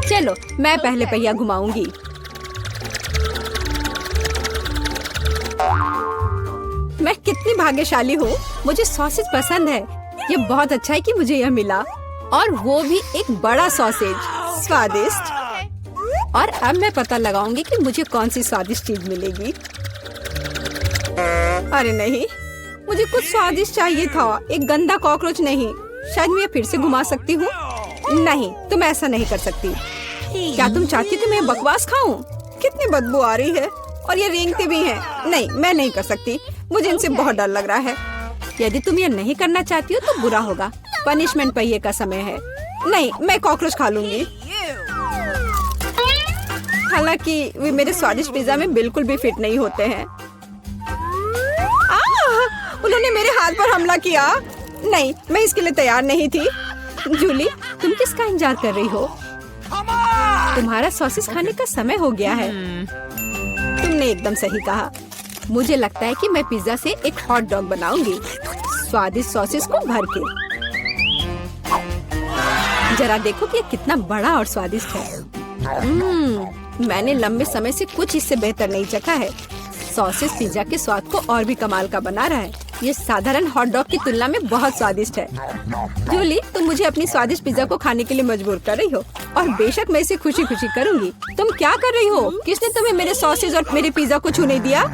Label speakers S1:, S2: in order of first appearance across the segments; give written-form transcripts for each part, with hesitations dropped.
S1: चलो मैं पहले पहिया घुमाऊंगी। मैं कितनी भाग्यशाली हूँ, मुझे सॉसेज पसंद है। ये बहुत अच्छा है कि मुझे यह मिला, और वो भी एक बड़ा सॉसेज, स्वादिष्ट। और अब मैं पता लगाऊंगी कि मुझे कौन सी स्वादिष्ट चीज मिलेगी। अरे नहीं, मुझे कुछ स्वादिष्ट चाहिए था, एक गंदा कॉकरोच नहीं। शायद मैं फिर से घुमा सकती हूँ। नहीं, तुम ऐसा नहीं कर सकती। क्या तुम चाहती हो कि मैं बकवास खाऊं? कितनी बदबू आ रही है, और ये रेंगते भी हैं। नहीं, मैं नहीं कर सकती, मुझे इनसे बहुत डर लग रहा है। यदि तुम ये नहीं करना चाहती हो तो बुरा होगा। पनिशमेंट पहिए का समय है। नहीं, मैं कॉकरोच खा लूंगी। हालांकि वे मेरे स्वादिष्ट पिज्जा में बिल्कुल भी फिट नहीं होते हैं। उन्होंने मेरे हाथ पर हमला किया। नहीं, मैं इसके लिए तैयार नहीं थी। जूली, तुम किसका इंतजार कर रही हो? तुम्हारा सॉसेस खाने का समय हो गया है। तुमने एकदम सही कहा। मुझे लगता है कि मैं पिज्जा से एक हॉट डॉग बनाऊंगी, स्वादिष्ट सॉसेस को भर के। जरा देखो कि ये कितना बड़ा और स्वादिष्ट है। मैंने लंबे समय से कुछ इससे बेहतर नहीं चखा है। सॉसेस पिज्जा के स्वाद को और भी कमाल का बना रहा है। ये साधारण हॉट डॉग की तुलना में बहुत स्वादिष्ट है। जूली, तुम मुझे अपनी स्वादिष्ट पिज्जा को खाने के लिए मजबूर कर रही हो, और बेशक मैं इसे खुशी खुशी करूंगी। तुम क्या कर रही हो? किसने तुम्हें मेरे सॉसेज और मेरे पिज्जा को छूने दिया?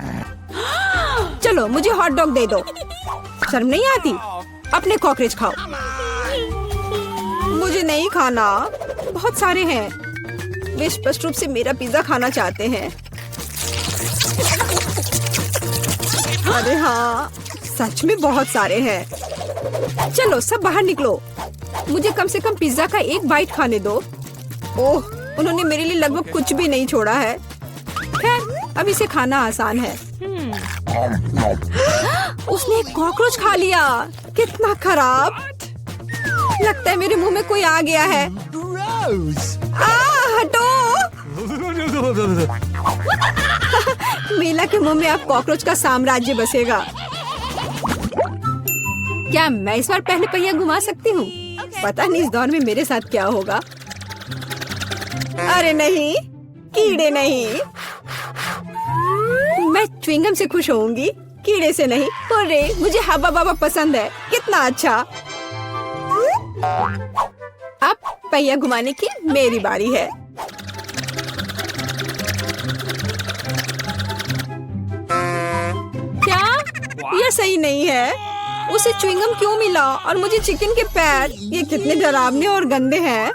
S1: चलो मुझे हॉट डॉग दे दो। शर्म नहीं आती? अपने कॉकरोच खाओ। मुझे नहीं खाना, बहुत सारे हैं। वे स्पष्ट रूप से मेरा पिज्जा खाना चाहते हैं। अरे हाँ, सच में बहुत सारे हैं। चलो सब बाहर निकलो, मुझे कम से कम पिज्जा का एक बाइट खाने दो। ओह, उन्होंने मेरे लिए लगभग कुछ भी नहीं छोड़ा है। खैर, अब इसे खाना आसान है। उसने एक कॉकरोच खा लिया। कितना खराब। लगता है मेरे मुंह में कोई आ गया है। हटो। मीला के मुंह में अब कॉकरोच का साम्राज्य बसेगा। क्या मैं इस बार पहले पहिया घुमा सकती हूँ? पता नहीं इस दौर में मेरे साथ क्या होगा। अरे नहीं, कीड़े नहीं। मैं च्युइंगम से खुश होऊंगी, कीड़े से नहीं। अरे मुझे हब्बा बाबा पसंद है। कितना अच्छा। अब पहिया घुमाने की मेरी बारी है। क्या यह सही नहीं है? उसे च्युइंगम क्यों मिला और मुझे चिकन के पैर? ये कितने डरावने और गंदे हैं।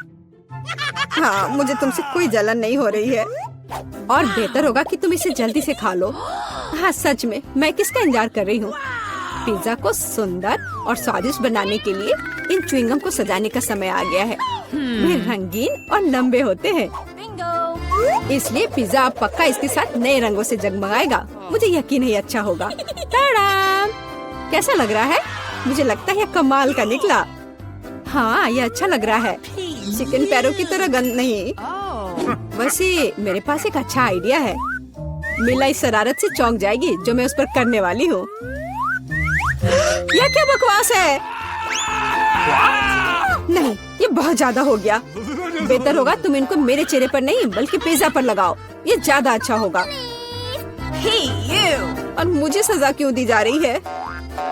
S1: हाँ, मुझे तुमसे कोई जलन नहीं हो रही है, और बेहतर होगा कि तुम इसे जल्दी से खा लो। हाँ सच में, मैं किसका इंतजार कर रही हूँ? पिज्जा को सुंदर और स्वादिष्ट बनाने के लिए इन च्युइंगम को सजाने का समय आ गया है। वे रंगीन और लंबे होते हैं, इसलिए पिज्जा अब पक्का इसके साथ नए रंगों से जगमगाएगा। मुझे यकीन है अच्छा होगा। टाडाम! कैसा लग रहा है? मुझे लगता है यह कमाल का निकला। हाँ, यह अच्छा लग रहा है। चिकन पैरों की तरह गंद नहीं। वैसे मेरे पास एक अच्छा आइडिया है। मीला इस शरारत से चौंक जाएगी जो मैं उस पर करने वाली हूँ। यह क्या बकवास है? नहीं, ये बहुत ज्यादा हो गया। बेहतर होगा तुम इनको मेरे चेहरे पर नहीं बल्कि पिज्जा पर लगाओ, ये ज्यादा अच्छा होगा। और मुझे सजा क्यों दी जा रही है?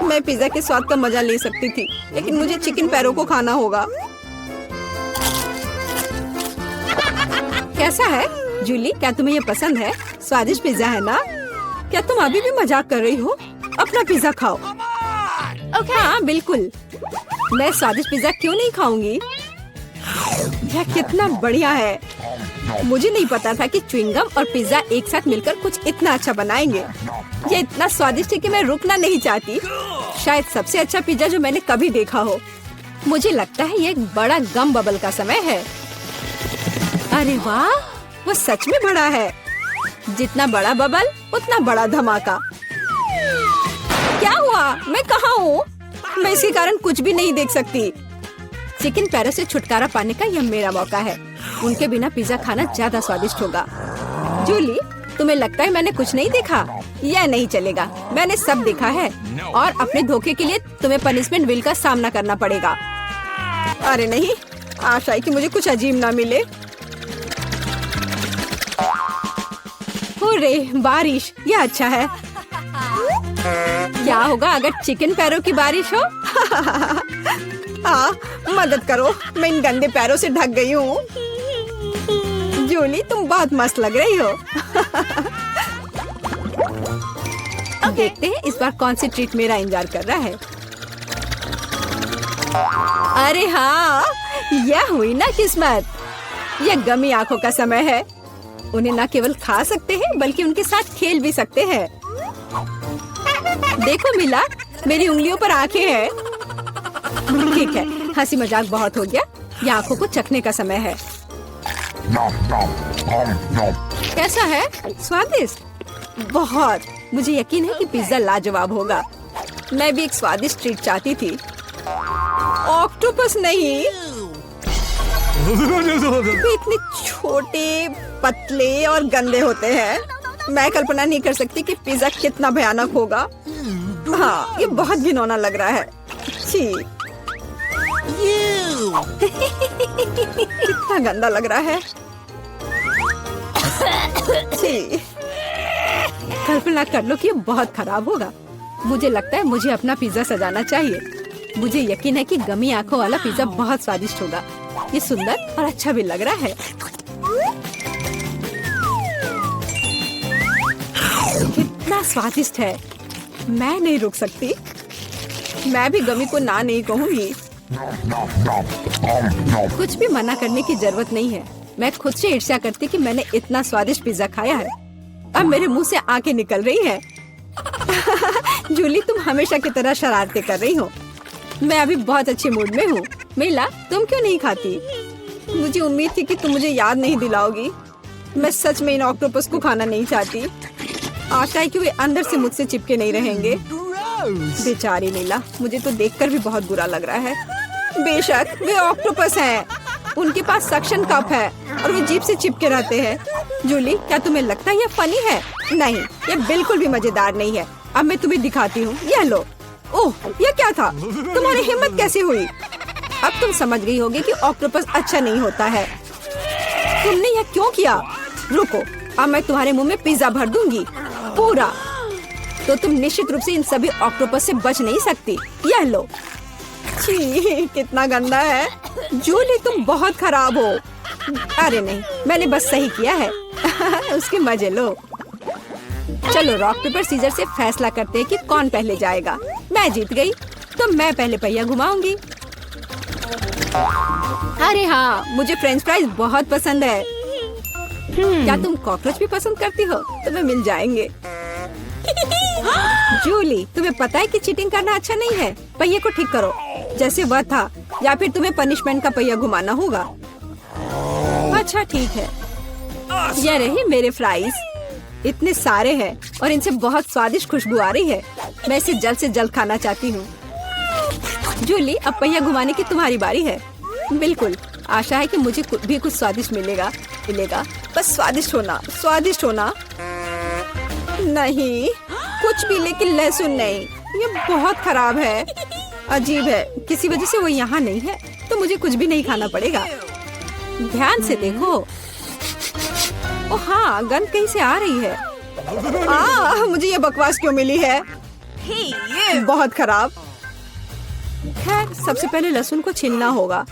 S1: मैं पिज्जा के स्वाद का मजा ले सकती थी, लेकिन मुझे चिकन पैरों को खाना होगा। कैसा है जूली? क्या तुम्हें ये पसंद है? स्वादिष्ट पिज्जा है ना? क्या तुम अभी भी मजाक कर रही हो? अपना पिज्जा खाओ। हाँ बिल्कुल, मैं स्वादिष्ट पिज्जा क्यों नहीं खाऊंगी? यह कितना बढ़िया है। मुझे नहीं पता था कि च्युइंगम और पिज्जा एक साथ मिलकर कुछ इतना अच्छा बनाएंगे। ये इतना स्वादिष्ट है कि मैं रुकना नहीं चाहती। शायद सबसे अच्छा पिज्जा जो मैंने कभी देखा हो। मुझे लगता है ये एक बड़ा गम बबल का समय है। अरे वाह, वो सच में बड़ा है। जितना बड़ा बबल उतना बड़ा धमाका। क्या हुआ? मैं कहाँ हूँ? मैं इसके कारण कुछ भी नहीं देख सकती। चिकन पैरों से छुटकारा पाने का यह मेरा मौका है। उनके बिना पिज्जा खाना ज्यादा स्वादिष्ट होगा। जूली, तुम्हें लगता है मैंने कुछ नहीं देखा? यह नहीं चलेगा, मैंने सब देखा है, और अपने धोखे के लिए तुम्हें पनिशमेंट बिल का सामना करना पड़ेगा। अरे नहीं, आशा है कि मुझे कुछ अजीब ना मिले। रे बारिश, ये अच्छा है। क्या होगा अगर चिकन पैरों की बारिश हो? मदद करो, मैं इन गंदे पैरों से ढक गई हूँ। जूली तुम बहुत मस्त लग रही हो। देखते हैं इस बार कौन सी ट्रीट मेरा इंतजार कर रहा है। अरे हाँ, यह हुई ना किस्मत। यह गमी आंखों का समय है। उन्हें न केवल खा सकते हैं बल्कि उनके साथ खेल भी सकते हैं। देखो मिला, मेरी उंगलियों पर आंखें हैं। ठीक है, हंसी मजाक बहुत हो गया। ये आंखों को चखने का समय है। कैसा है? स्वादिष्ट? बहुत। मुझे यकीन है कि पिज्जा लाजवाब होगा। मैं भी एक स्वादिष्ट ट्रीट चाहती थी। ऑक्टोपस नहीं। वे इतने छोटे, पतले और गंदे होते हैं। मैं कल्पना नहीं कर सकती कि पिज्जा कितना भयानक होगा। हाँ, ये बहुत घिनौना लग रहा है। छी। कितना गंदा लग रहा है। छी। कल्पना कर लो कि ये बहुत खराब होगा। मुझे लगता है मुझे अपना पिज्जा सजाना चाहिए। मुझे यकीन है कि गमी आंखों वाला पिज्जा बहुत स्वादिष्ट होगा। ये सुंदर और अच्छा भी लग रहा है। कितना स्वादिष्ट है। मैं नहीं रुक सकती। मैं भी गमी को ना नहीं कहूँगी। कुछ भी मना करने की जरूरत नहीं है। मैं खुद से ईर्ष्या करती कि मैंने इतना स्वादिष्ट पिज्जा खाया है। अब मेरे मुंह से आंखें निकल रही हैं। जूली तुम हमेशा की तरह शरारतें कर रही हो। मैं अभी बहुत अच्छे मूड में हूँ। मिला, तुम क्यों नहीं खाती? मुझे उम्मीद थी कि तुम मुझे याद नहीं दिलाओगी। मैं सच में इन ऑक्टोपस को खाना नहीं चाहती। आशा है कि वे अंदर से मुझसे चिपके नहीं रहेंगे। बेचारी नीला, मुझे तो देखकर भी बहुत बुरा लग रहा है। बेशक वे ऑक्टोपस हैं। उनके पास सक्शन कप है और वे जीभ से चिपके रहते हैं। जूली, क्या तुम्हें लगता है यह फनी है? नहीं, यह बिल्कुल भी मजेदार नहीं है। अब मैं तुम्हें दिखाती हूँ। यह लो। ओह, यह क्या था? तुम्हारी हिम्मत कैसे हुई? अब तुम समझ गई होगी कि ऑक्टोपस अच्छा नहीं होता है। तुमने यह क्यों किया? रुको, अब मैं तुम्हारे मुंह में पिज्जा भर दूंगी, पूरा। तो तुम निश्चित रूप से इन सभी ऑक्टोपस से बच नहीं सकती। यह लो। छी, कितना गंदा है। जूली तुम बहुत खराब हो। अरे नहीं, मैंने बस सही किया है। उसके मजे लो। चलो रॉक पेपर सीजर से फैसला करते हैं कि कौन पहले जाएगा। मैं जीत गई तो मैं पहले पहिया घुमाऊंगी। अरे हाँ, मुझे फ्रेंच फ्राइज बहुत पसंद है। क्या तुम कॉकरोच भी पसंद करती हो? तुम्हें मिल जाएंगे। जूली, तुम्हें पता है कि चीटिंग करना अच्छा नहीं है। पहिए को ठीक करो जैसे वह था, या फिर तुम्हें पनिशमेंट का पहिया घुमाना होगा। अच्छा ठीक है। ये रहे मेरे फ्राइज। इतने सारे हैं और इनसे बहुत स्वादिष्ट खुशबू आ रही है। मैं इसे जल्द से जल्द खाना चाहती हूँ। जूली, अब पहिया घुमाने की तुम्हारी बारी है। बिल्कुल, आशा है कि मुझे भी कुछ स्वादिष्ट मिलेगा। बस स्वादिष्ट होना, स्वादिष्ट होना। नहीं, कुछ भी, लेकिन लहसुन नहीं। ये बहुत खराब है। अजीब है, किसी वजह से वो यहाँ नहीं है तो मुझे कुछ भी नहीं खाना पड़ेगा। ध्यान से देखो। ओ हाँ, गंध कहीं से आ रही है। मुझे ये बकवास क्यों मिली है? बहुत खराब। खैर, सबसे पहले लहसुन को छीलना होगा।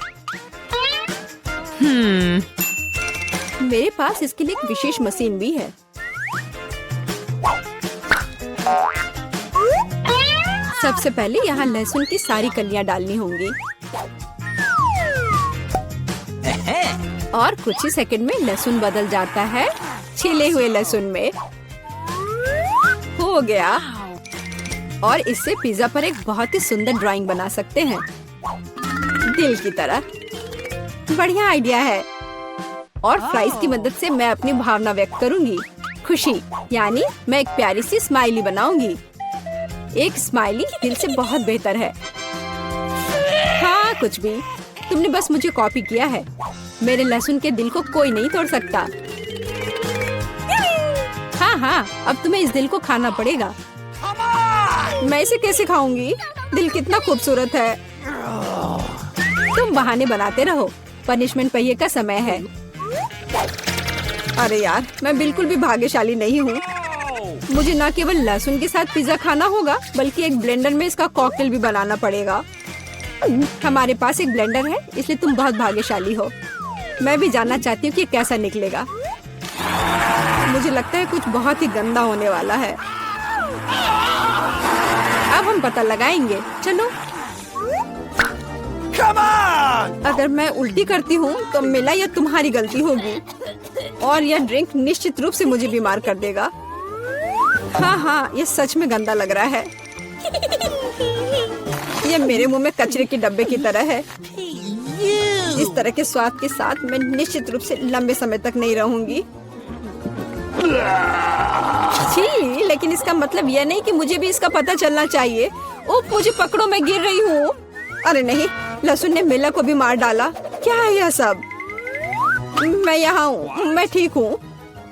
S1: मेरे पास इसके लिए एक विशेष मशीन भी है। सबसे पहले यहाँ लहसुन की सारी कलियां डालनी होंगी और कुछ ही सेकंड में लहसुन बदल जाता है छिले हुए लहसुन में। हो गया। और इससे पिज्जा पर एक बहुत ही सुंदर ड्राइंग बना सकते हैं, दिल की तरह। बढ़िया आइडिया है। और फ्राइज की मदद से मैं अपनी भावना व्यक्त करूंगी। खुशी, यानी मैं एक प्यारी सी स्माइली बनाऊंगी। एक स्माइली दिल से बहुत बेहतर है। हाँ, कुछ भी। तुमने बस मुझे कॉपी किया है। मेरे लहसुन के दिल को कोई नहीं तोड़ सकता। हाँ, अब तुम्हें इस दिल को खाना पड़ेगा। मैं इसे कैसे खाऊंगी? दिल कितना खूबसूरत है। तुम बहाने बनाते रहो। पनिशमेंट पहिए का समय है। अरे यार, मैं बिल्कुल भी भाग्यशाली नहीं हूँ। मुझे न केवल लहसुन के साथ पिज्जा खाना होगा बल्कि एक ब्लेंडर में इसका कॉकटेल भी बनाना पड़ेगा। हमारे पास एक ब्लेंडर है, इसलिए तुम बहुत भाग्यशाली हो। मैं भी जानना चाहती हूँ कि कैसा निकलेगा। मुझे लगता है कुछ बहुत ही गंदा होने वाला है। अब हम पता लगाएंगे। चलो। अगर मैं उल्टी करती हूँ तो मेरा या तुम्हारी गलती होगी और यह ड्रिंक निश्चित रूप से मुझे बीमार कर देगा। हाँ, ये सच में गंदा लग रहा है। ये मेरे मुंह में कचरे के डब्बे की तरह है। इस तरह के स्वाद के साथ मैं निश्चित रूप से लंबे समय तक नहीं रहूंगी। छी, लेकिन इसका मतलब यह नहीं कि मुझे भी इसका पता चलना चाहिए। ओह, मुझे पकड़ो, मैं गिर रही हूँ। अरे नहीं, लहसुन ने मिला को भी मार डाला। क्या है यह सब? मैं यहाँ हूँ, मैं ठीक हूँ।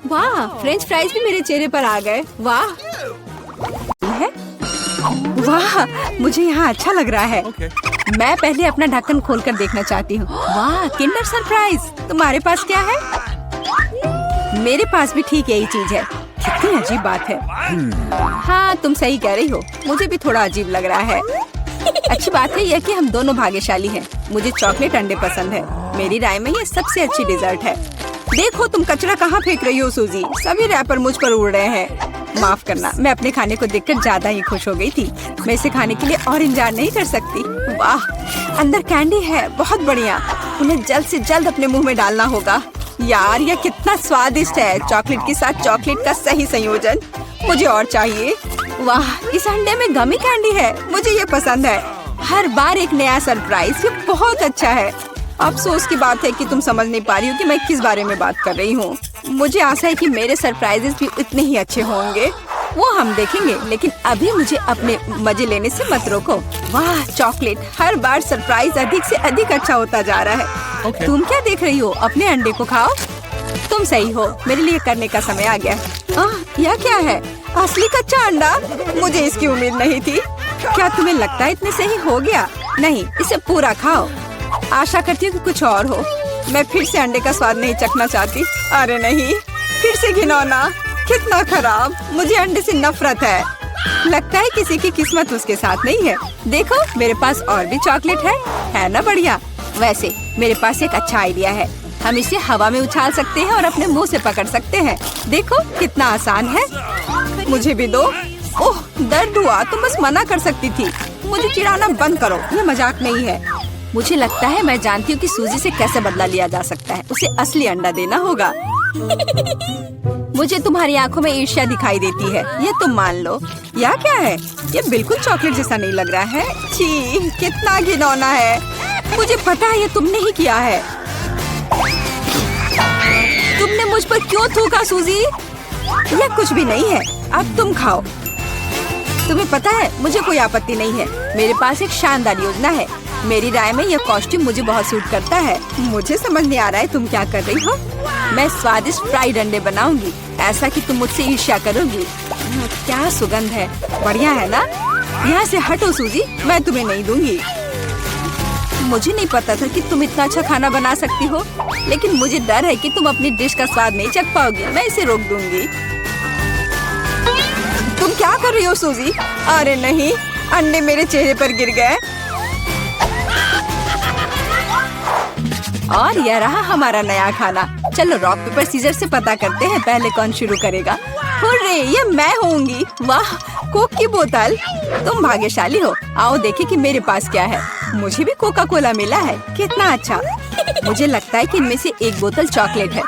S1: वाह, फ्रेंच फ्राइज भी मेरे चेहरे पर आ गए। वाह है? वाह, मुझे यहाँ अच्छा लग रहा है। मैं पहले अपना ढक्कन खोलकर देखना चाहती हूँ। वाह, किंडर सरप्राइज। तुम्हारे पास क्या है? मेरे पास भी ठीक यही चीज है। कितनी अजीब बात है। हाँ, तुम सही कह रही हो, मुझे भी थोड़ा अजीब लग रहा है। अच्छी बात है यह कि हम दोनों भाग्यशाली हैं। मुझे चॉकलेट अंडे पसंद है। मेरी राय में ये सबसे अच्छी डिजर्ट है। देखो तुम कचरा कहाँ फेंक रही हो सूजी। सभी रैपर मुझ पर उड़ रहे हैं। माफ करना, मैं अपने खाने को देखकर ज्यादा ही खुश हो गई थी। मैं इसे खाने के लिए और इंतजार नहीं कर सकती। वाह, अंदर कैंडी है, बहुत बढ़िया। उन्हें जल्द से जल्द अपने मुंह में डालना होगा। यार, यह कितना स्वादिष्ट है। चॉकलेट के साथ चॉकलेट का सही संयोजन। मुझे और चाहिए। वाह, इस अंडे में गमी कैंडी है। मुझे ये पसंद है। हर बार एक नया सरप्राइज। ये बहुत अच्छा है। अफसोस की बात है कि तुम समझ नहीं पा रही हो कि मैं किस बारे में बात कर रही हूँ। मुझे आशा है कि मेरे सरप्राइजेस भी इतने ही अच्छे होंगे। वो हम देखेंगे, लेकिन अभी मुझे अपने मजे लेने से मत रोको। वाह, चॉकलेट। हर बार सरप्राइज अधिक से अधिक अच्छा होता जा रहा है। तुम क्या देख रही हो? अपने अंडे को खाओ। तुम सही हो, मेरे लिए करने का समय आ गया। यह क्या है? असली कच्चा अंडा? मुझे इसकी उम्मीद नहीं थी। क्या तुम्हें लगता है इतने से ही हो गया? नहीं, इसे पूरा खाओ। आशा करती हूँ कि कुछ और हो। मैं फिर से अंडे का स्वाद नहीं चखना चाहती। अरे नहीं, फिर से घिनौना। कितना खराब। मुझे अंडे से नफरत है। लगता है किसी की किस्मत उसके साथ नहीं है। देखो, मेरे पास और भी चॉकलेट है ना? बढ़िया। वैसे मेरे पास एक अच्छा आइडिया है। हम इसे हवा में उछाल सकते हैं और अपने मुंह से पकड़ सकते हैं। देखो कितना आसान है। मुझे भी दो। ओह, दर्द हुआ। तुम बस मना कर सकती थी। मुझे चिढ़ाना बंद करो, ये मजाक नहीं है। मुझे लगता है मैं जानती हूँ कि सूजी से कैसे बदला लिया जा सकता है। उसे असली अंडा देना होगा। मुझे तुम्हारी आंखों में ईर्ष्या दिखाई देती है, ये तुम मान लो। यह क्या है? ये बिल्कुल चॉकलेट जैसा नहीं लग रहा है। छी, कितना घिनौना है। मुझे पता है ये तुमने ही किया है। तुमने मुझ पर क्यों थूका सूजी? यह कुछ भी नहीं है। अब तुम खाओ। तुम्हें पता है, मुझे कोई आपत्ति नहीं है। मेरे पास एक शानदार योजना है। मेरी राय में यह कॉस्ट्यूम मुझे बहुत सूट करता है। मुझे समझ नहीं आ रहा है तुम क्या कर रही हो। मैं स्वादिष्ट फ्राइड अंडे बनाऊंगी, ऐसा कि तुम मुझसे ईर्ष्या करोगी। क्या सुगंध है। बढ़िया है ना? यहाँ से हटो सूजी, मैं तुम्हें नहीं दूंगी। मुझे नहीं पता था कि तुम इतना अच्छा खाना बना सकती हो, लेकिन मुझे डर है कि तुम अपनी डिश का स्वाद नहीं चख पाओगी। मैं इसे रोक दूंगी। तुम क्या कर रही हो सूजी? अरे नहीं, अंडे मेरे चेहरे पर गिर गए। और यह रहा हमारा नया खाना। चलो रॉक पेपर सीजर से पता करते हैं पहले कौन शुरू करेगा। हुर्रे, ये मैं होंगी। वाह, कोक की बोतल। तुम भाग्यशाली हो। आओ देखें कि मेरे पास क्या है। मुझे भी कोका कोला मिला है। कितना अच्छा। मुझे लगता है कि इनमें से एक बोतल चॉकलेट है।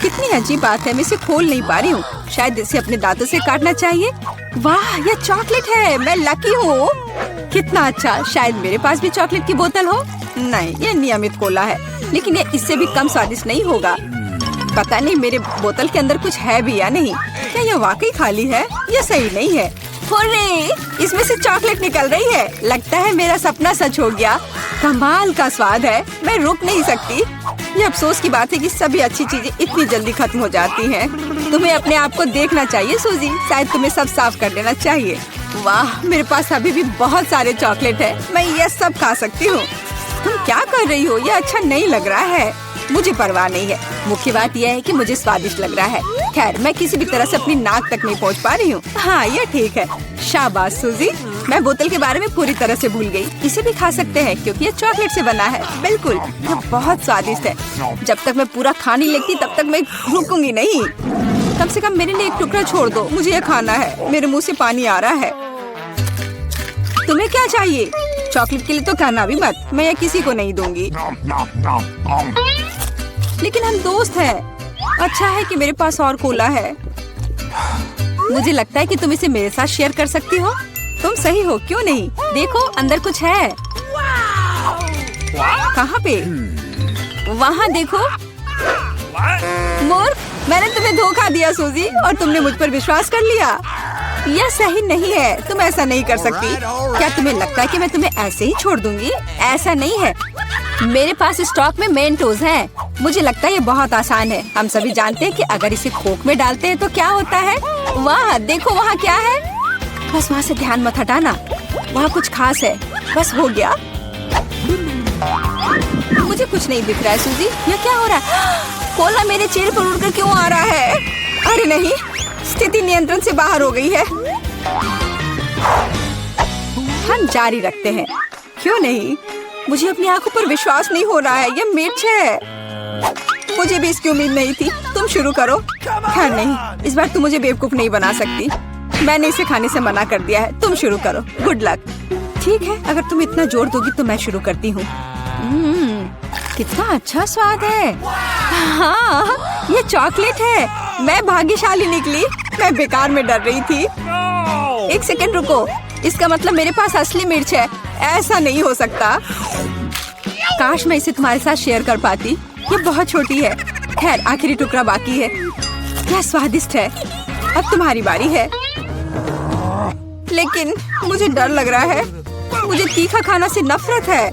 S1: कितनी अजीब बात है, मैं इसे खोल नहीं पा रही हूँ। शायद इसे अपने दांतों से काटना चाहिए। वाह, यह चॉकलेट है। मैं लकी हूँ। कितना अच्छा। शायद मेरे पास भी चॉकलेट की बोतल हो। नहीं, यह नियमित कोला है, लेकिन यह इससे भी कम स्वादिष्ट नहीं होगा। पता नहीं मेरे बोतल के अंदर कुछ है भी या नहीं। क्या यह वाकई खाली है? यह सही नहीं है। हुर्रे, इसमें से चॉकलेट निकल रही है। लगता है मेरा सपना सच हो गया। कमाल का स्वाद है, मैं रुक नहीं सकती। ये अफसोस की बात है कि सभी अच्छी चीजें इतनी जल्दी खत्म हो जाती हैं। तुम्हें अपने आप को देखना चाहिए सूजी। शायद तुम्हें सब साफ कर देना चाहिए। वाह, मेरे पास अभी भी बहुत सारे चॉकलेट है। मैं ये सब खा सकती हूँ। तुम क्या कर रही हो? ये अच्छा नहीं लग रहा है। मुझे परवाह नहीं है। मुख्य बात यह है कि मुझे स्वादिष्ट लग रहा है। खैर, मैं किसी भी तरह से अपनी नाक तक नहीं पहुंच पा रही हूँ। हाँ, ये ठीक है। शाबाश सूजी। मैं बोतल के बारे में पूरी तरह से भूल गई। इसे भी खा सकते हैं क्योंकि ये चॉकलेट से बना है। बिल्कुल, ये बहुत स्वादिष्ट है। जब तक मैं पूरा खा नहीं लेती तब तक मैं रुकूंगी नहीं। कम से कम मेरे लिए एक टुकड़ा छोड़ दो, मुझे ये खाना है। मेरे मुंह से पानी आ रहा है। तुम्हें क्या चाहिए? चॉकलेट के लिए तो कहना भी मत, मैं ये किसी को नहीं दूंगी। लेकिन हम दोस्त हैं। अच्छा है कि मेरे पास और कोला है। मुझे लगता है कि तुम इसे मेरे साथ शेयर कर सकती हो। तुम सही हो, क्यों नहीं? देखो, अंदर कुछ है। कहाँ पे? वहाँ देखो। मूर्ख, मैंने तुम्हें धोखा दिया सूजी, और तुमने मुझ पर विश्वास कर लिया। यह सही नहीं है, तुम ऐसा नहीं कर सकती। क्या तुम्हें लगता है कि मैं तुम्हें ऐसे ही छोड़ दूंगी? ऐसा नहीं है। मेरे पास स्टॉक में मेंटोस हैं। मुझे लगता है ये बहुत आसान है। हम सभी जानते हैं कि अगर इसे कोक में डालते हैं तो क्या होता है। वाह, देखो वहाँ क्या है। बस वहाँ से ध्यान मत हटाना, वहाँ कुछ खास है। बस हो गया। मुझे कुछ नहीं दिख रहा है सूजी, यह क्या हो रहा है? कोला मेरे चेहरे पर उड़कर क्यों आ रहा है? अरे नहीं, स्थिति नियंत्रण से बाहर हो गई है। हम जारी रखते हैं, क्यों नहीं? मुझे अपनी आंखों पर विश्वास नहीं हो रहा है। ये मिर्च है। मुझे भी इसकी उम्मीद नहीं थी। तुम शुरू करो। खैर नहीं, इस बार तुम मुझे बेवकूफ नहीं बना सकती। मैंने इसे खाने से मना कर दिया है। तुम शुरू करो। Good luck. ठीक है, अगर तुम इतना जोर दोगी तो मैं शुरू करती हूँ। कितना अच्छा स्वाद है। हाँ, ये चॉकलेट है। मैं भाग्यशाली निकली। मैं बेकार में डर रही थी। एक सेकंड रुको, इसका मतलब मेरे पास असली मिर्च है। ऐसा नहीं हो सकता। काश मैं इसे तुम्हारे साथ शेयर कर पाती। ये बहुत छोटी है। खैर, आखिरी टुकड़ा बाकी है। क्या स्वादिष्ट है। अब तुम्हारी बारी है। लेकिन मुझे डर लग रहा है। मुझे तीखा खाना से नफरत है।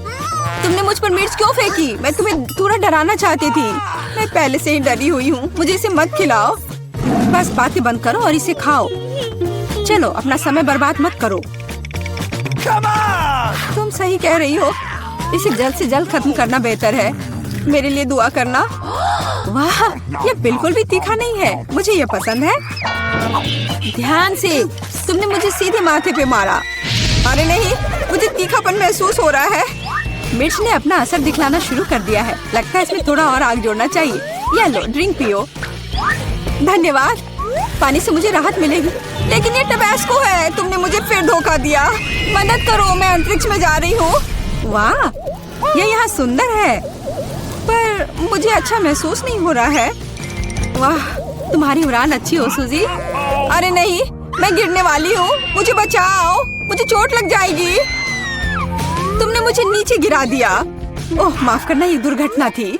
S1: तुमने मुझ पर मिर्च क्यों फेंकी? मैं तुम्हें थोड़ा डराना चाहती थी। मैं पहले से ही डरी हुई हूँ। मुझे इसे मत खिलाओ। बस बातें बंद करो और इसे खाओ। चलो, अपना समय बर्बाद मत करो। तुम सही कह रही हो। इसे जल्द से जल्द खत्म करना बेहतर है। मेरे लिए दुआ करना। वाह, ये बिल्कुल भी तीखा नहीं है। मुझे ये पसंद है। ध्यान से। तुमने मुझे सीधे माथे पे मारा। अरे नहीं, मुझे तीखापन महसूस हो रहा है। मिर्च ने अपना असर दिखलाना शुरू कर दिया है। लगता है इसमें थोड़ा और आग जोड़ना चाहिए। ये लो, ड्रिंक पियो। धन्यवाद। पानी से मुझे राहत मिलेगी। लेकिन ये टबैस्को है। तुमने मुझे फिर धोखा दिया। मदद करो, मैं अंतरिक्ष में जा रही हूँ। वाह, ये यहाँ सुंदर है, पर मुझे अच्छा महसूस नहीं हो रहा है। वाह, तुम्हारी उड़ान अच्छी हो सूजी। अरे नहीं, मैं गिरने वाली हूँ। मुझे बचाओ, मुझे चोट लग जाएगी। तुमने मुझे नीचे गिरा दिया। ओह, माफ करना, ये दुर्घटना थी।